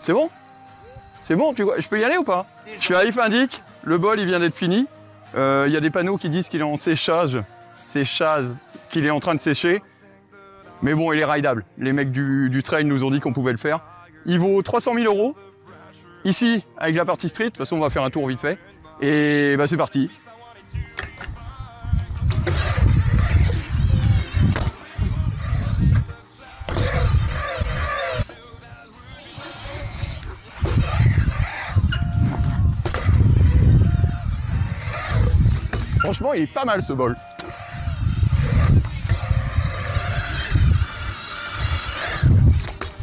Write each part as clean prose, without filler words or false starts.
C'est bon? C'est bon, je peux y aller ou pas? Je suis à If Indique, le bol il vient d'être fini. Il y a des panneaux qui disent qu'il est en séchage, qu'il est en train de sécher. Mais bon, il est rideable. Les mecs du trail nous ont dit qu'on pouvait le faire. Il vaut 300 000 €. Ici, avec la partie street, de toute façon on va faire un tour vite fait. Et bah c'est parti. Franchement, il est pas mal ce bol.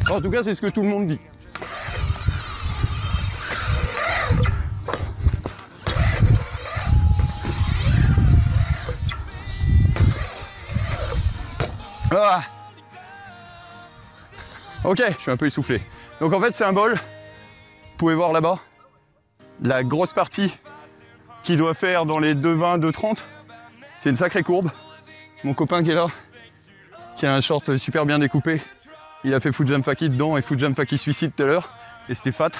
En tout cas, c'est ce que tout le monde dit. Ah. Ok, je suis un peu essoufflé. Donc en fait, c'est un bol. Vous pouvez voir là-bas la grosse partie qui doit faire dans les 2,20, 2,30. C'est une sacrée courbe. Mon copain qui est là, qui a un short super bien découpé, il a fait Foot Jam Faki dedans et Foot Jam Faki Suicide tout à l'heure. Et c'était fat.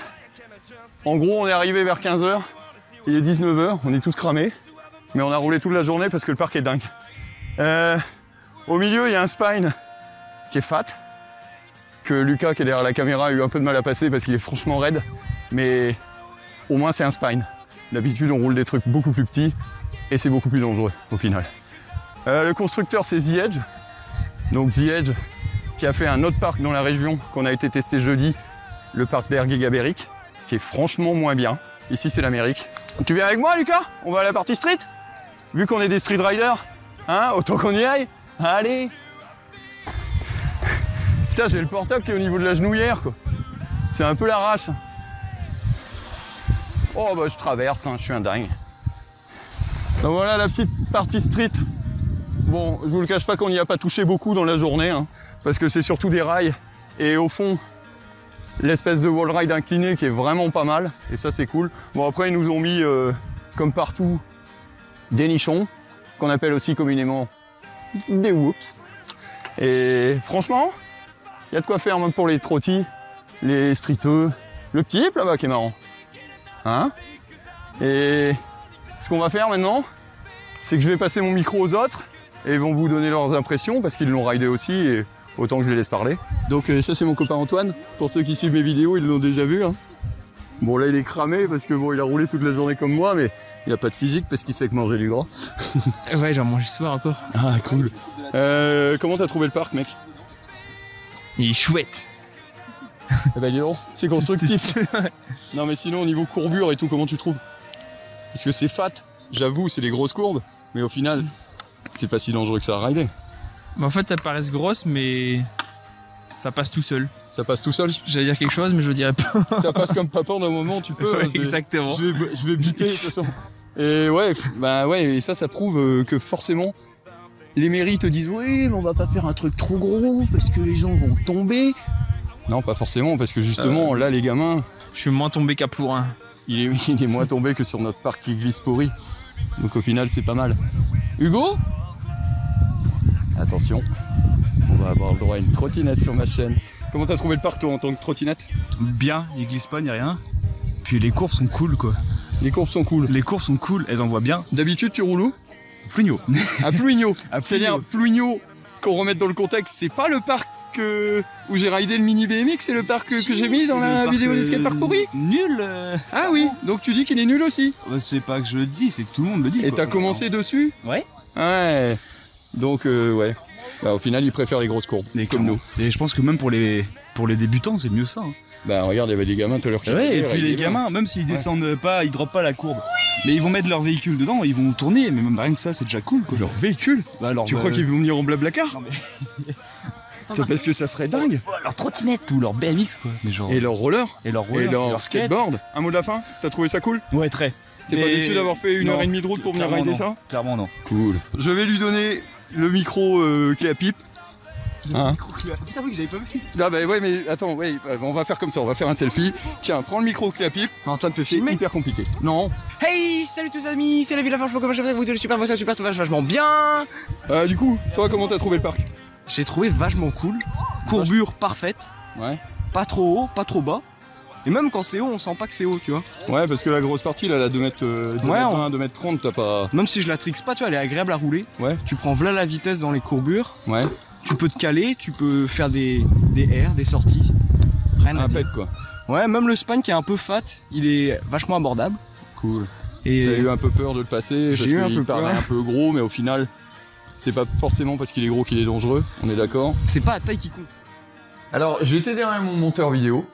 En gros, on est arrivé vers 15h. Il est 19h, on est tous cramés. Mais on a roulé toute la journée parce que le parc est dingue. Au milieu, il y a un spine qui est fat. Que Lucas, qui est derrière la caméra, a eu un peu de mal à passer parce qu'il est franchement raide. Mais au moins, c'est un spine. D'habitude, on roule des trucs beaucoup plus petits et c'est beaucoup plus dangereux au final. Le constructeur, c'est The Edge. Donc The Edge, qui a fait un autre parc dans la région qu'on a été testé jeudi, le parc d'Air Gigaberic, qui est franchement moins bien. Ici, c'est l'Amérique. Tu viens avec moi, Lucas? On va à la partie street? Vu qu'on est des street riders, hein, autant qu'on y aille. Allez! Putain, j'ai le portable qui est au niveau de la genouillère, quoi. C'est un peu l'arrache. Oh bah je traverse, hein, je suis un dingue. Donc voilà la petite partie street. Bon, je vous le cache pas qu'on n'y a pas touché beaucoup dans la journée, hein, parce que c'est surtout des rails. Et au fond, l'espèce de wall ride incliné qui est vraiment pas mal. Et ça c'est cool. Bon après ils nous ont mis, comme partout, des nichons, qu'on appelle aussi communément des whoops. Et franchement, il y a de quoi faire même pour les trottis, les streeteux. Le petit hip là-bas qui est marrant. Hein? Et ce qu'on va faire maintenant, c'est que je vais passer mon micro aux autres et ils vont vous donner leurs impressions parce qu'ils l'ont ridé aussi et autant que je les laisse parler. Donc ça c'est mon copain Antoine, pour ceux qui suivent mes vidéos ils l'ont déjà vu. Hein. Bon là il est cramé parce que bon il a roulé toute la journée comme moi mais il a pas de physique parce qu'il fait que manger du gras. Ouais j'en mange ce soir encore. Ah cool. Comment t'as trouvé le parc mec? Il est chouette. Eh ben dis donc, c'est constructif. Non mais sinon au niveau courbure et tout, comment tu trouves? Parce que c'est fat, j'avoue, c'est des grosses courbes, mais au final, c'est pas si dangereux que ça à rider. Bah en fait elles paraissent grosses mais ça passe tout seul. Ça passe tout seul? J'allais dire quelque chose mais je le dirais pas. Ça passe comme papa d'un moment, tu peux. Ouais, exactement. Je vais buter de toute façon. Et ouais, bah ouais, et ça prouve que forcément, les mairies te disent oui mais on va pas faire un truc trop gros parce que les gens vont tomber. Non, pas forcément, parce que justement, là, les gamins... Je suis moins tombé qu'à Plourin. Il est moins tombé que sur notre parc qui glisse pourri. Donc au final, c'est pas mal. Hugo? Attention, on va avoir le droit à une trottinette sur ma chaîne. Comment t'as trouvé le parc, toi, en tant que trottinette? Bien, il glisse pas, ni rien. Puis les courbes sont cool, quoi. Les courbes sont cool? Les courbes sont cool, elles envoient bien. D'habitude, tu roules où? Plouigneau. À Plouigneau. C'est-à-dire, Plouigneau, qu'on remette dans le contexte, c'est pas le parc où j'ai ridé le mini BMX, c'est le parc que j'ai mis dans la vidéo des skateparks pourris. Nul. Ah oui, donc tu dis qu'il est nul aussi. C'est pas que je le dis, c'est que tout le monde le dit. Et t'as commencé dessus? Ouais. Ouais. Donc ouais. Bah, au final, ils préfèrent les grosses courbes, comme nous. Et je pense que même pour les débutants, c'est mieux ça. Hein. Bah regarde, il y avait des gamins tout à l'heure. Ouais, et puis les gamins, même s'ils descendent pas, ils droppent pas la courbe. Mais ils vont mettre leur véhicule dedans, ils vont tourner, mais même rien que ça, c'est déjà cool, quoi. Leur véhicule? Bah, tu crois qu'ils vont venir en blablacar? Non mais... C'est parce que ça serait dingue. Leur trottinette ou leur BMX, quoi. Mais genre... Et leur roller. Et leur roller. Et leur skateboard. Un mot de la fin? T'as trouvé ça cool? Ouais, très. T'es pas déçu d'avoir fait 1h30 de route pour venir rider ça? Clairement non. Cool. Je vais lui donner le micro clé à pipe. Hein? Putain oui, j'avais pas vu. Ah bah ouais mais attends, ouais, on va faire comme ça, on va faire un selfie. Tiens, prends le micro clé à pipe. Antoine peut C'est filmer. hyper compliqué. Non. Hey, salut tous amis, c'est la Ville Franchement, comment je vais vous dire super, ça va vachement bien. Du coup, toi comment t'as trouvé le parc? J'ai trouvé vachement cool, courbure parfaite, Ouais. pas trop haut, pas trop bas. Et même quand c'est haut, on sent pas que c'est haut, tu vois. Ouais, parce que la grosse partie, là, la 2 mètres 20, 2 mètres 30, t'as pas... Même si je la trixe pas, tu vois, elle est agréable à rouler. Ouais. Tu prends voilà la vitesse dans les courbures. Ouais. Tu peux te caler, tu peux faire des airs, des sorties. Rien à Un dire. pet, quoi. Ouais, même le span qui est un peu fat, il est vachement abordable. Cool. Et T'as eu un peu peur de le passer, parce J'ai eu un qu'il peu paraît peur. un peu gros, mais au final, c'est pas forcément parce qu'il est gros qu'il est dangereux, on est d'accord. c'est pas la taille qui compte. Alors, j'étais derrière mon monteur vidéo,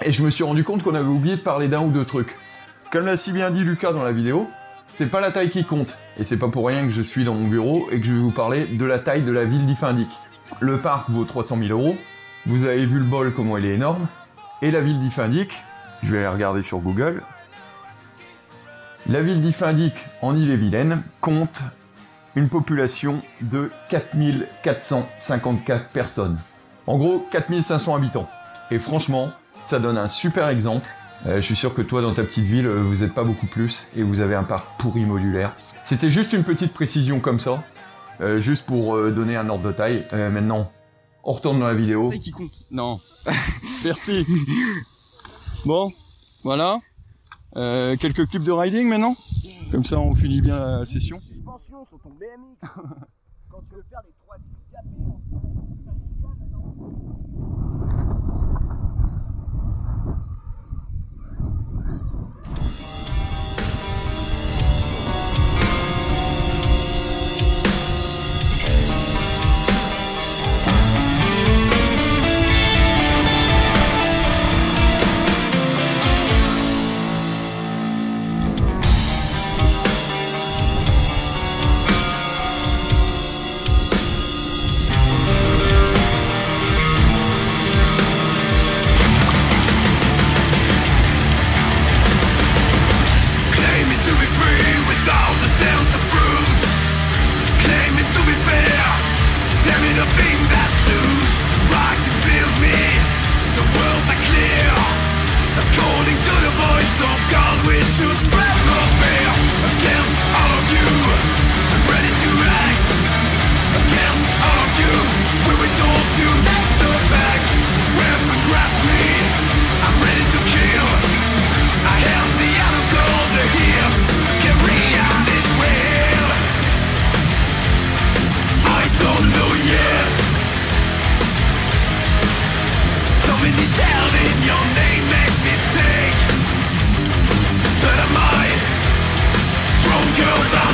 et je me suis rendu compte qu'on avait oublié de parler d'un ou deux trucs. Comme l'a si bien dit Lucas dans la vidéo, c'est pas la taille qui compte, et c'est pas pour rien que je suis dans mon bureau et que je vais vous parler de la taille de la ville d'Iffindic. Le parc vaut 300 000 €, vous avez vu le bol comment il est énorme, et la ville d'Iffindic, je vais aller regarder sur Google, la ville d'Iffindic en Ille-et-Vilaine compte une population de 4454 personnes. En gros, 4500 habitants. Et franchement, ça donne un super exemple. Je suis sûr que toi, dans ta petite ville, vous n'êtes pas beaucoup plus et vous avez un parc pourri modulaire. C'était juste une petite précision comme ça, juste pour donner un ordre de taille. Maintenant, on retourne dans la vidéo. Taille qui compte. Non. Merci. Bon, voilà. Quelques clips de riding maintenant. Comme ça, on finit bien la session. Suspension sur ton BMX. Quand tu veux faire des 3-6 capés, Girl,